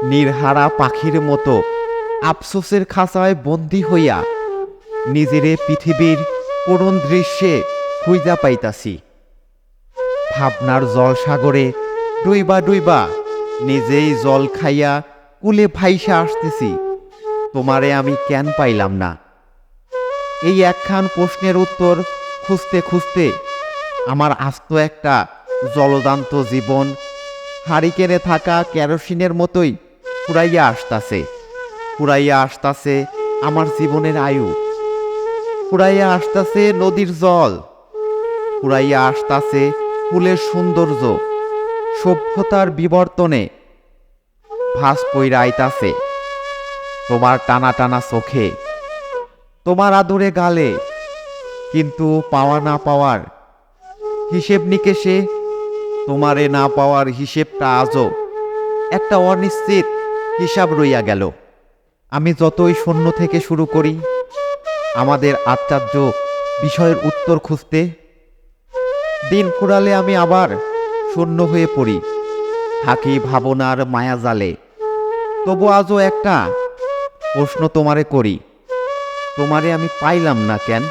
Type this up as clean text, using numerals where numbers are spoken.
নির্হারা পাখির মতো আফসোসের খাঁচায় বন্দী হইয়া নিজেরে পৃথিবীর করুণ দৃশ্যে খুঁজা পাইতাছি। ভাবনার জলসাগরে ডুইবা ডুইবা নিজেই জল খাইয়া কুলে ভাইসা আসতেছি। তোমারে আমি কেন পাইলাম না? এই একখান প্রশ্নের উত্তর খুঁজতে খুঁজতে আমার আস্ত একটা জলদান্ত জীবন হারিকেনে থাকা কেরোসিনের মতোই ফুরাইয়া আসতাছে। ফুরাইয়া আসতাছে আমার জীবনের আয়ু, ফুরাইয়া আসতাছে নদীর জল, ফুরাইয়া আসতাছে ফুলের সৌন্দর্য। সভ্যতার বিবর্তনে ভাস কইরা আইতাছে তোমার টানা টানা চোখে, তোমার আদরে গালে। কিন্তু পাওয়া না পাওয়ার হিসেব নিকেশে তোমারে না পাওয়ার হিসেবটা আজও একটা অনিশ্চিত হিসাব রইয়া গেল। আমি যতই শূন্য থেকে শুরু করি আমাদের আশ্চর্য বিষয়ের উত্তর খুঁজতে, দিন ফুরালে আমি আবার শূন্য হয়ে পড়ি, থাকি ভাবনার মায়াজালে। তবু আজও একটা প্রশ্ন তোমারে করি, তোমারে আমি পাইলাম না কেন?